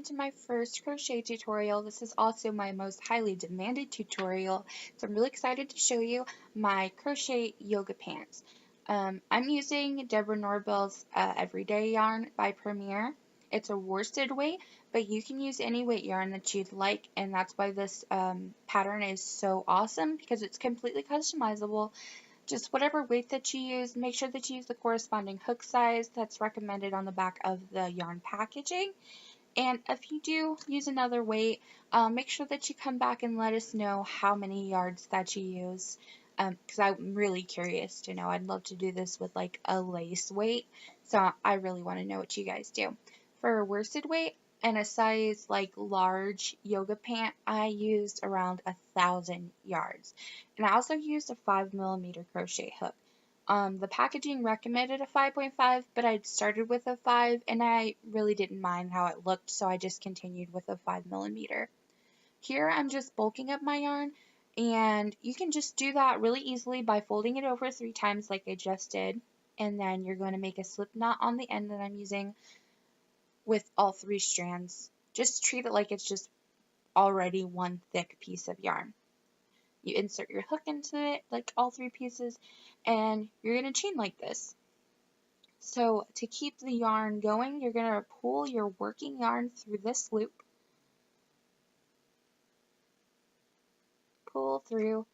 to my first crochet tutorial. This is also my most highly demanded tutorial, so I'm really excited to show you my crochet yoga pants. I'm using Deborah Norville's Everyday yarn by Premier. It's a worsted weight, but you can use any weight yarn that you'd like, and that's why this pattern is so awesome, because it's completely customizable. Just whatever weight that you use, make sure that you use the corresponding hook size that's recommended on the back of the yarn packaging. And if you do use another weight, make sure that you come back and let us know how many yards that you use, because I'm really curious to know. I'd love to do this with like a lace weight, so I really want to know what you guys do. For a worsted weight and a size like large yoga pant, I used around 1,000 yards, and I also used a 5mm crochet hook. The packaging recommended a 5.5, but I'd started with a 5 and I really didn't mind how it looked, so I just continued with a 5mm. Here I'm just bulking up my yarn, and you can just do that really easily by folding it over 3 times like I just did, and then you're going to make a slip knot on the end that I'm using with all 3 strands. Just treat it like it's just already one thick piece of yarn. You insert your hook into it, like all 3 pieces, and you're going to chain like this. So to keep the yarn going, you're going to pull your working yarn through this loop, pull through,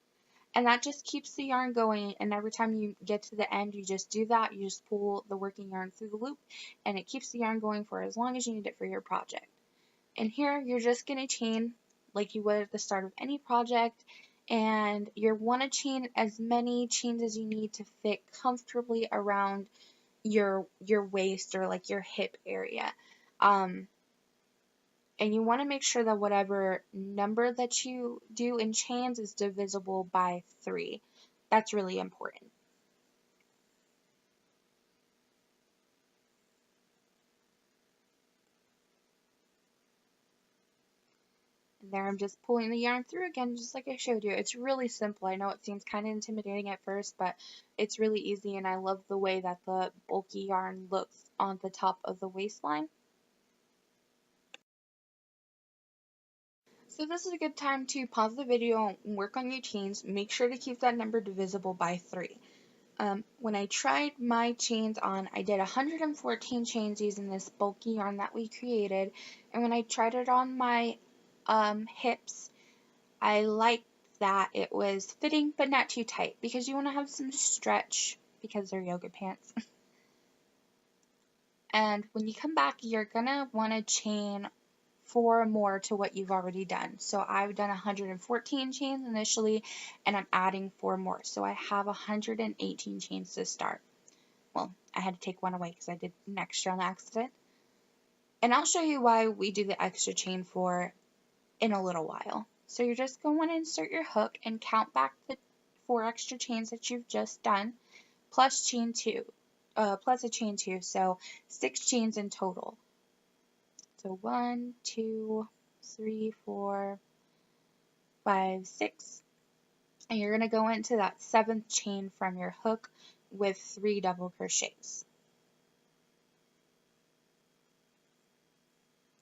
and that just keeps the yarn going, and every time you get to the end, you just do that. You just pull the working yarn through the loop, and it keeps the yarn going for as long as you need it for your project. And here, you're just going to chain like you would at the start of any project, and you want to chain as many chains as you need to fit comfortably around your waist or like your hip area. And you want to make sure that whatever number that you do in chains is divisible by 3. That's really important. And there I'm just pulling the yarn through again, just like I showed you. It's really simple. I know it seems kind of intimidating at first, but it's really easy, and I love the way that the bulky yarn looks on the top of the waistline. So this is a good time to pause the video and work on your chains. Make sure to keep that number divisible by 3. When I tried my chains on, I did 114 chains using this bulky yarn that we created, and when I tried it on my hips, I liked that it was fitting but not too tight, because you want to have some stretch because they're yoga pants. And when you come back, you're gonna want to chain 4 more to what you've already done. So I've done 114 chains initially, and I'm adding 4 more. So I have 118 chains to start. Well, I had to take one away because I did an extra on accident. And I'll show you why we do the extra chain 4 in a little while. So you're just going to insert your hook and count back the 4 extra chains that you've just done, plus chain 2, plus a chain 2, so 6 chains in total. So 1, 2, 3, 4, 5, 6. And you're going to go into that 7th chain from your hook with 3 double crochets.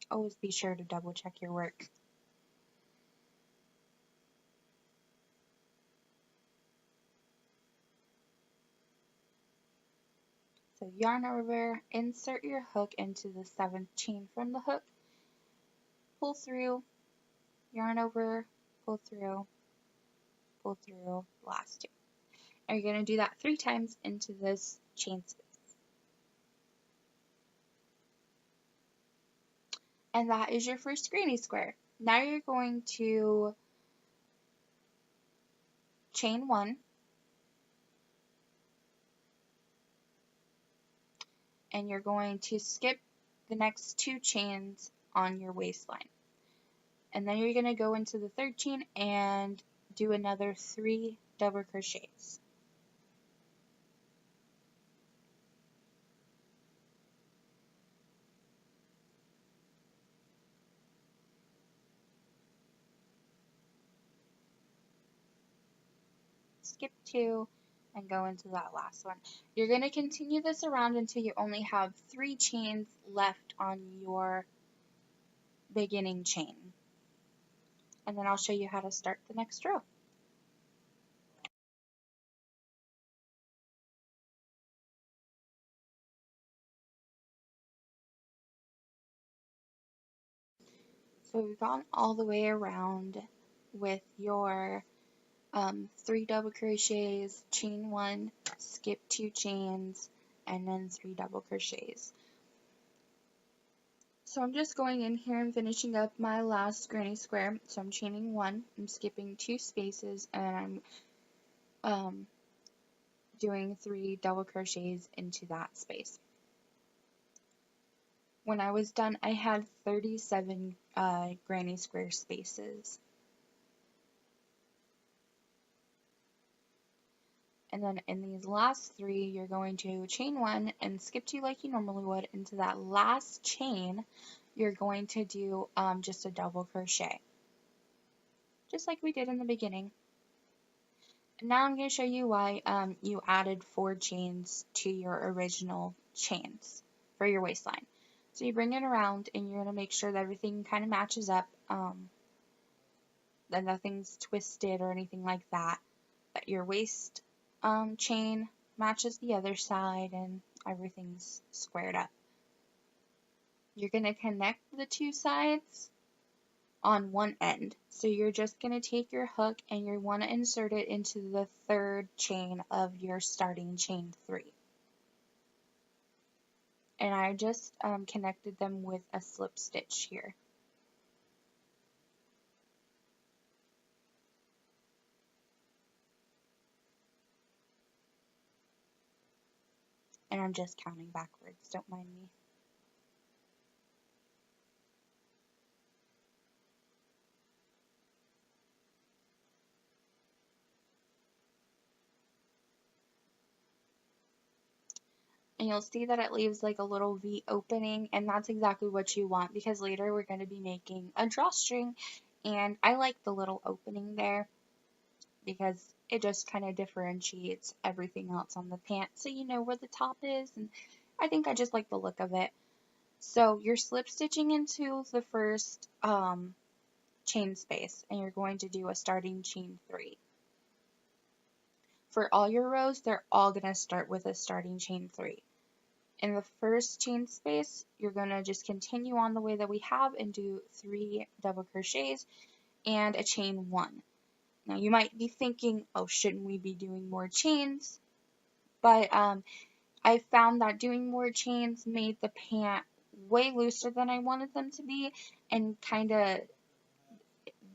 Always be sure to double check your work. So yarn over, insert your hook into the 7th chain from the hook, pull through, yarn over, pull through, last 2. And you're going to do that 3 times into this chain space. And that is your first granny square. Now you're going to chain 1, and you're going to skip the next 2 chains on your waistline. And then you're going to go into the 3rd chain and do another 3 double crochets. Skip 2 and go into that last one. You're going to continue this around until you only have 3 chains left on your beginning chain. And then I'll show you how to start the next row. So we've gone all the way around with your 3 double crochets, chain 1, skip 2 chains, and then 3 double crochets. So I'm just going in here and finishing up my last granny square. So I'm chaining 1, I'm skipping 2 spaces, and I'm doing 3 double crochets into that space. When I was done, I had 37 granny square spaces. And then in these last 3, you're going to chain 1 and skip 2 like you normally would. Into that last chain, you're going to do just a double crochet, just like we did in the beginning. And now I'm going to show you why you added 4 chains to your original chains for your waistline. So you bring it around and you're going to make sure that everything kind of matches up, that nothing's twisted or anything like that, that your waist chain matches the other side and everything's squared up. You're going to connect the 2 sides on one end. So you're just going to take your hook and you want to insert it into the 3rd chain of your starting chain 3. And I just connected them with a slip stitch here. And I'm just counting backwards, don't mind me. And you'll see that it leaves like a little V opening, and that's exactly what you want because later we're going to be making a drawstring, and I like the little opening there because it just kind of differentiates everything else on the pants so you know where the top is, and I think I just like the look of it. So you're slip stitching into the first chain space and you're going to do a starting chain 3. For all your rows, they're all going to start with a starting chain 3. In the first chain space, you're going to just continue on the way that we have and do 3 double crochets and a chain 1. Now you might be thinking, oh, shouldn't we be doing more chains? But I found that doing more chains made the pant way looser than I wanted them to be, and kind of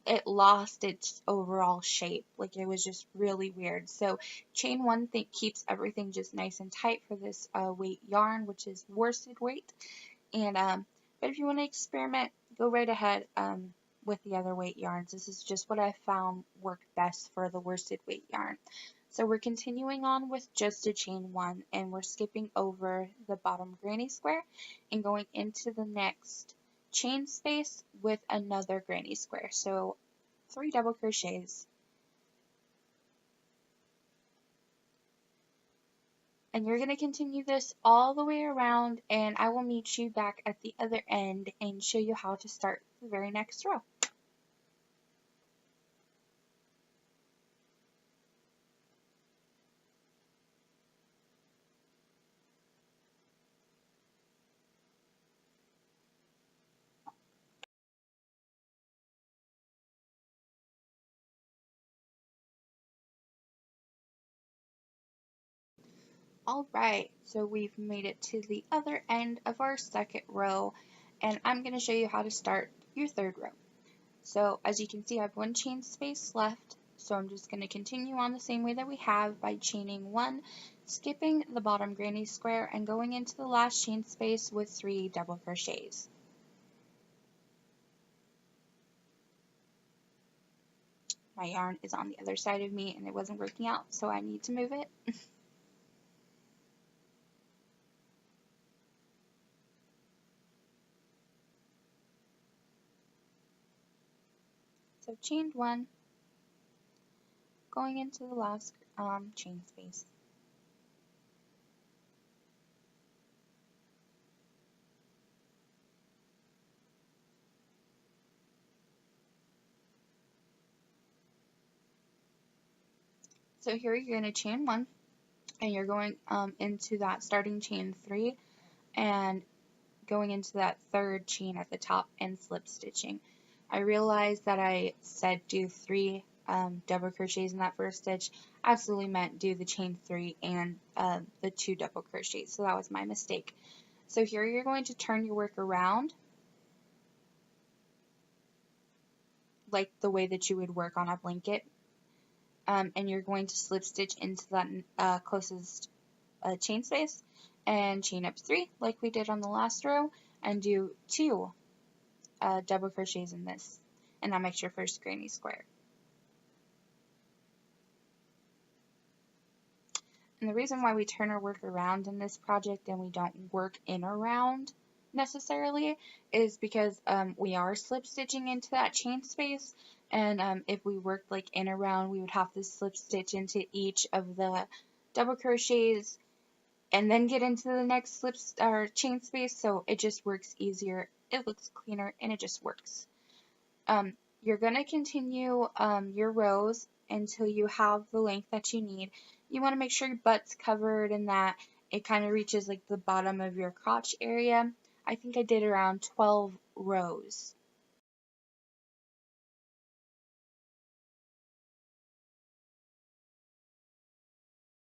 it lost its overall shape. Like it was just really weird. So chain 1 keeps everything just nice and tight for this weight yarn, which is worsted weight. And but if you want to experiment, go right ahead with the other weight yarns. This is just what I found worked best for the worsted weight yarn. So we're continuing on with just a chain 1, and we're skipping over the bottom granny square and going into the next chain space with another granny square. So 3 double crochets. And you're going to continue this all the way around, and I will meet you back at the other end and show you how to start the very next row. Alright, so we've made it to the other end of our second row, and I'm going to show you how to start your third row. So as you can see, I have 1 chain space left, so I'm just going to continue on the same way that we have by chaining 1, skipping the bottom granny square, and going into the last chain space with 3 double crochets. My yarn is on the other side of me and it wasn't working out, so I need to move it. So chained 1, going into the last chain space. So here you're going to chain 1, and you're going into that starting chain 3 and going into that third chain at the top and slip stitching. I realized that I said do 3 double crochets in that first stitch. I absolutely meant do the chain 3 and the 2 double crochets, so that was my mistake. So here you're going to turn your work around like the way that you would work on a blanket, and you're going to slip stitch into that closest chain space and chain up 3 like we did on the last row, and do 2 double crochets in this, and that makes your first granny square. And the reason why we turn our work around in this project and we don't work in around necessarily is because we are slip stitching into that chain space, and if we worked like in around, we would have to slip stitch into each of the double crochets and then get into the next slip or chain space, so it just works easier, it looks cleaner, and it just works. You're going to continue your rows until you have the length that you need. You want to make sure your butt's covered and that it kind of reaches like the bottom of your crotch area. I think I did around 12 rows